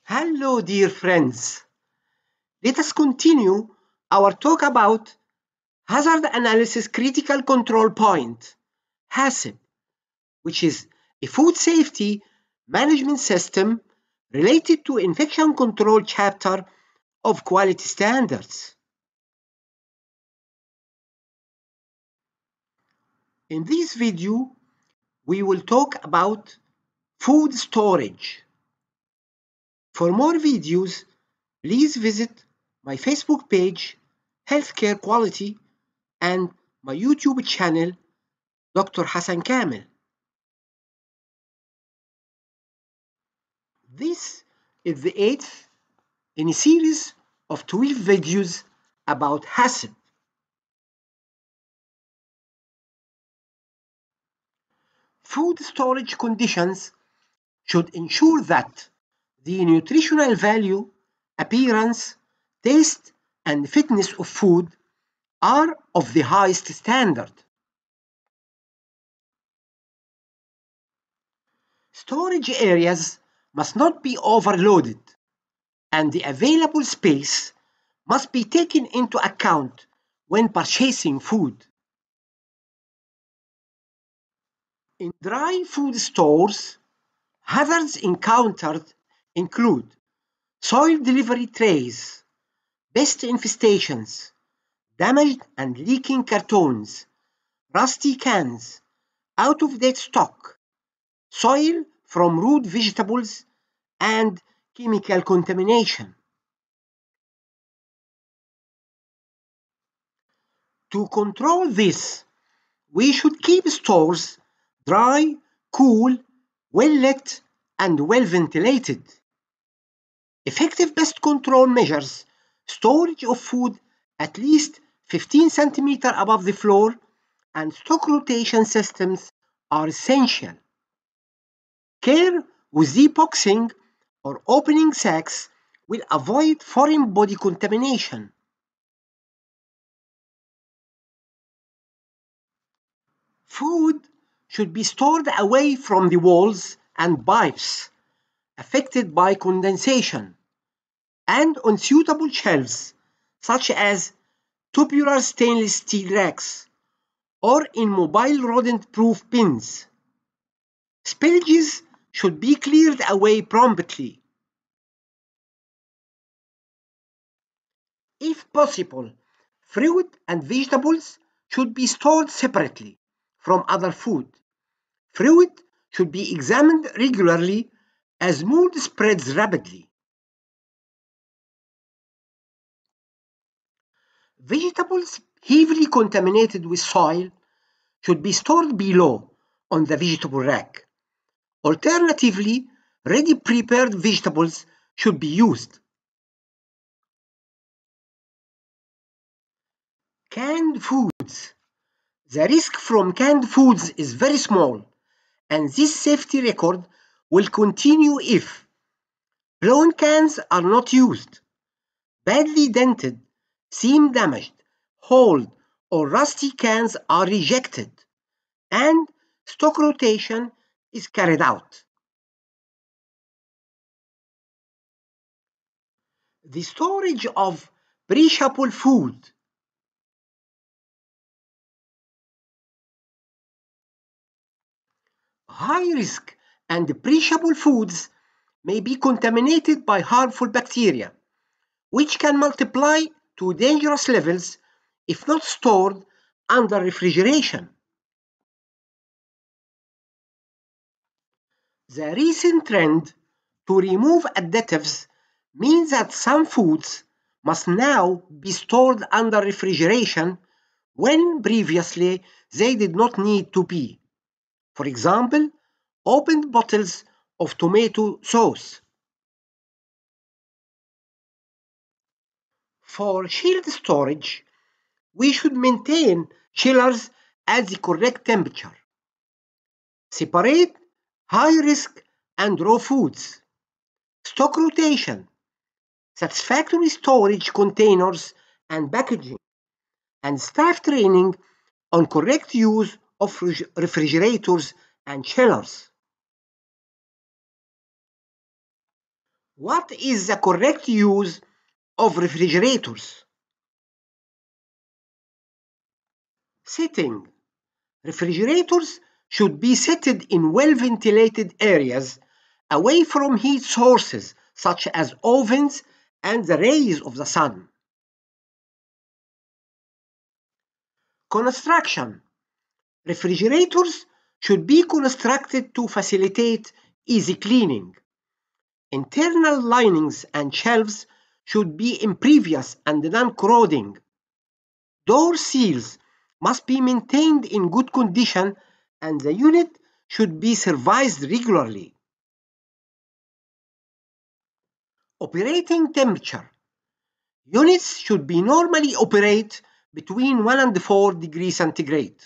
Hello, dear friends. Let us continue our talk about Hazard Analysis Critical Control Point, HACCP, which is a food safety management system related to infection control chapter of quality standards. In this video, we will talk about food storage. For more videos, please visit my Facebook page, Healthcare Quality, and my YouTube channel, Dr. Hassan Kamel. This is the 8th in a series of 12 videos about HACCP. Food storage conditions should ensure that the nutritional value, appearance, taste, and fitness of food are of the highest standard. Storage areas must not be overloaded, and the available space must be taken into account when purchasing food. In dry food stores, hazards encountered include soil delivery trays, pest infestations, damaged and leaking cartons, rusty cans, out-of-date stock, soil from root vegetables, and chemical contamination. To control this, we should keep stores dry, cool, well-lit, and well-ventilated. Effective pest control measures storage of food at least 15 centimeters above the floor, and stock rotation systems are essential. Care with epoxying or opening sacks will avoid foreign body contamination. Food should be stored away from the walls and pipes affected by condensation, and on suitable shelves such as tubular stainless steel racks or in mobile rodent-proof bins. Spillages should be cleared away promptly. If possible, fruit and vegetables should be stored separately from other food. Fruit should be examined regularly as mold spreads rapidly. Vegetables heavily contaminated with soil should be stored below on the vegetable rack. Alternatively, ready prepared vegetables should be used. Canned foods. The risk from canned foods is very small, and this safety record will continue if blown cans are not used, badly dented, seam damaged, holed, or rusty cans are rejected, and stock rotation is carried out. The storage of perishable food. High risk and perishable foods may be contaminated by harmful bacteria, which can multiply to dangerous levels if not stored under refrigeration. The recent trend to remove additives means that some foods must now be stored under refrigeration when previously they did not need to be. For example, opened bottles of tomato sauce. For chilled storage, we should maintain chillers at the correct temperature. Separate high-risk and raw foods. Stock rotation. Satisfactory storage containers and packaging. And staff training on correct use of refrigerators and chillers. What is the correct use of refrigerators? Setting. Refrigerators should be set in well-ventilated areas away from heat sources such as ovens and the rays of the sun. Construction. Refrigerators should be constructed to facilitate easy cleaning. Internal linings and shelves should be impervious and non-corroding. Door seals must be maintained in good condition and the unit should be serviced regularly. Operating temperature. Units should be normally operate between 1 and 4 degrees centigrade.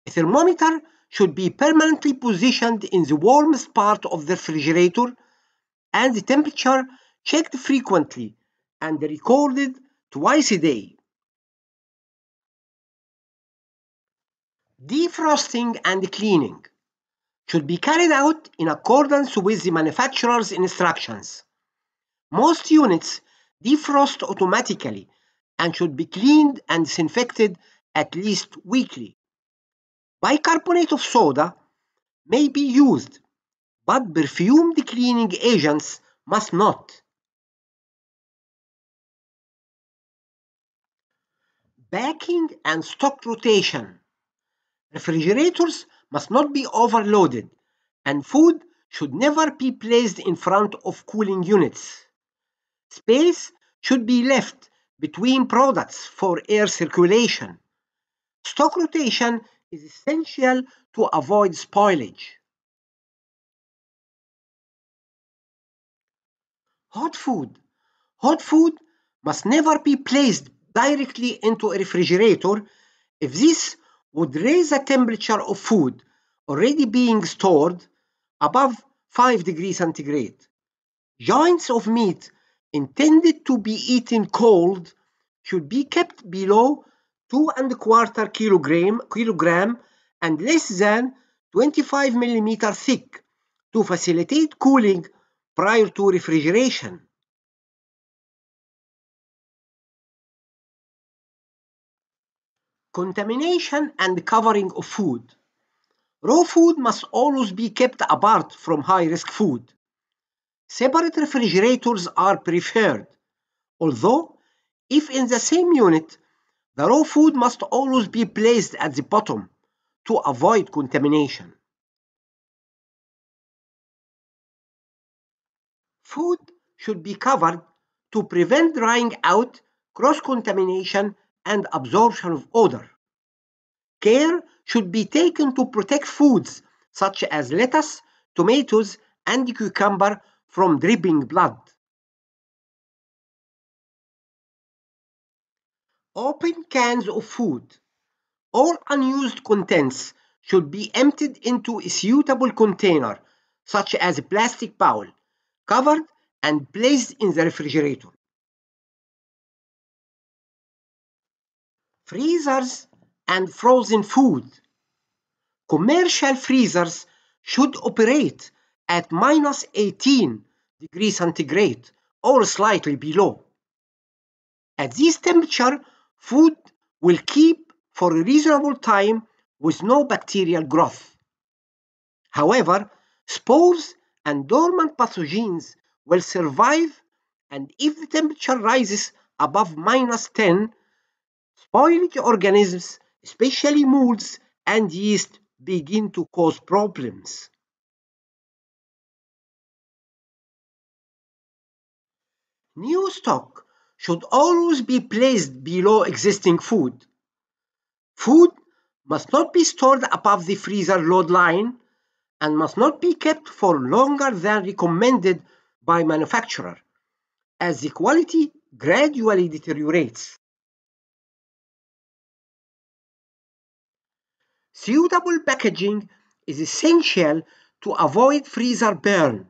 A thermometer should be permanently positioned in the warmest part of the refrigerator and the temperature checked frequently and recorded twice a day. Defrosting and cleaning should be carried out in accordance with the manufacturer's instructions. Most units defrost automatically and should be cleaned and disinfected at least weekly. Bicarbonate of soda may be used, but perfumed cleaning agents must not. Packing and stock rotation. Refrigerators must not be overloaded, and food should never be placed in front of cooling units. Space should be left between products for air circulation. Stock rotation is essential to avoid spoilage. Hot food. Hot food must never be placed directly into a refrigerator if this would raise the temperature of food already being stored above 5 degrees centigrade. Joints of meat intended to be eaten cold should be kept below 2¼ kilogram and less than 25 millimeter thick to facilitate cooling prior to refrigeration. Contamination and covering of food. Raw food must always be kept apart from high-risk food. Separate refrigerators are preferred, although if in the same unit, the raw food must always be placed at the bottom to avoid contamination. Food should be covered to prevent drying out, cross-contamination, and absorption of odor. Care should be taken to protect foods such as lettuce, tomatoes, and cucumber from dripping blood. Open cans of food. All unused contents should be emptied into a suitable container, such as a plastic bowl, covered and placed in the refrigerator. Freezers and frozen food. Commercial freezers should operate at -18 degrees centigrade or slightly below. At this temperature, food will keep for a reasonable time with no bacterial growth. However, spores and dormant pathogens will survive, and if the temperature rises above -10, spoilage organisms, especially molds and yeast, begin to cause problems. New stock should always be placed below existing food. Food must not be stored above the freezer load line and must not be kept for longer than recommended by manufacturer, as the quality gradually deteriorates. Suitable packaging is essential to avoid freezer burn.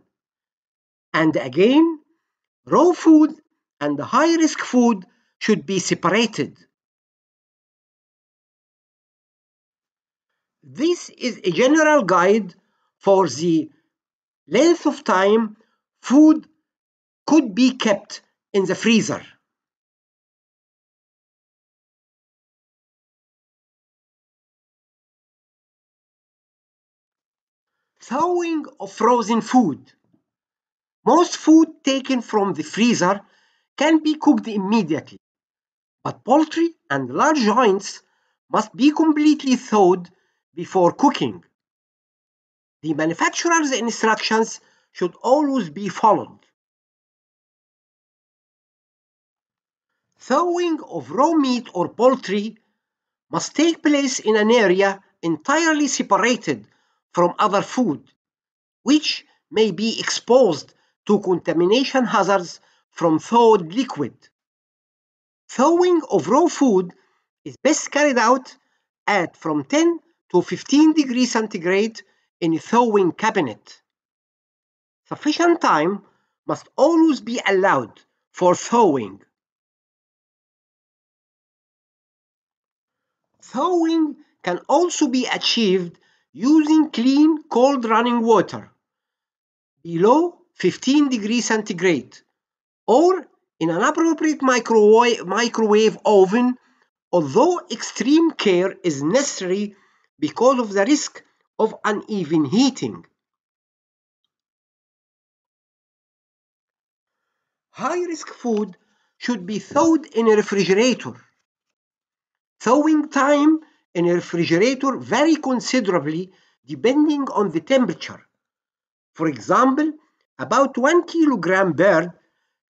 And again, raw food and high-risk food should be separated. This is a general guide for the length of time food could be kept in the freezer. Thawing of frozen food. Most food taken from the freezer can be cooked immediately, but poultry and large joints must be completely thawed before cooking. The manufacturer's instructions should always be followed. Thawing of raw meat or poultry must take place in an area entirely separated from other food, which may be exposed to contamination hazards from thawed liquid. Thawing of raw food is best carried out at from 10 to 15 degrees centigrade in a thawing cabinet. Sufficient time must always be allowed for thawing. Thawing can also be achieved using clean, cold running water below 15 degrees centigrade or in an appropriate microwave oven, although extreme care is necessary because of the risk of uneven heating. High-risk food should be thawed in a refrigerator. Thawing time in a refrigerator vary considerably depending on the temperature. For example, about 1 kilogram bird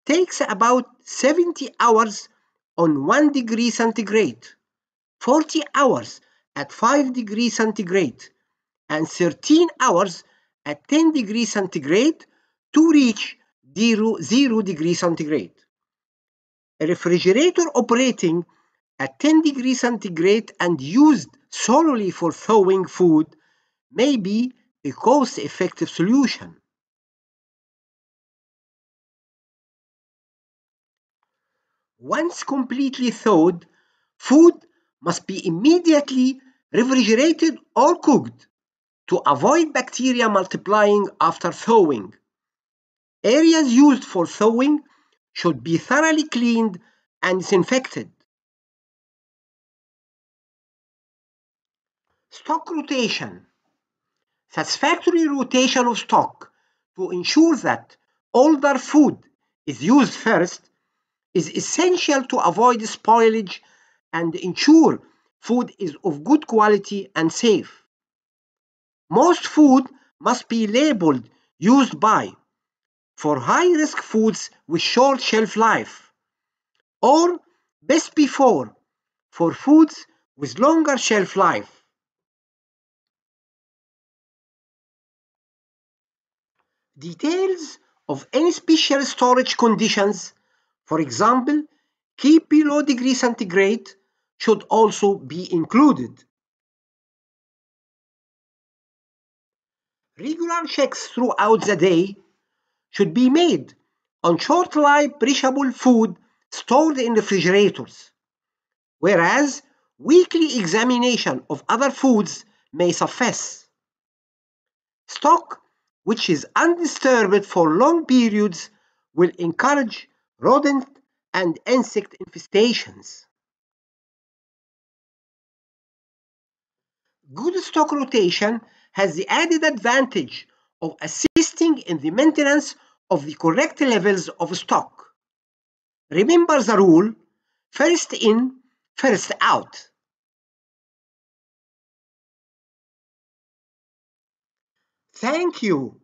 takes about 70 hours on 1 degree centigrade, 40 hours at 5 degrees centigrade, and 13 hours at 10 degrees centigrade to reach 0 degrees centigrade. A refrigerator operating at 10 degrees centigrade and used solely for thawing food may be a cost-effective solution. Once completely thawed, food must be immediately refrigerated or cooked to avoid bacteria multiplying after thawing. Areas used for thawing should be thoroughly cleaned and disinfected. Stock rotation. Satisfactory rotation of stock to ensure that older food is used first is essential to avoid spoilage and ensure food is of good quality and safe. Most food must be labeled used by for high-risk foods with short shelf life, or best before for foods with longer shelf life. Details of any special storage conditions, for example, keep below degree centigrade, should also be included. Regular checks throughout the day should be made on short-life perishable food stored in refrigerators, whereas weekly examination of other foods may suffice. Stock which is undisturbed for long periods will encourage rodent and insect infestations. Good stock rotation has the added advantage of assisting in the maintenance of the correct levels of stock. Remember the rule, first in, first out. Thank you.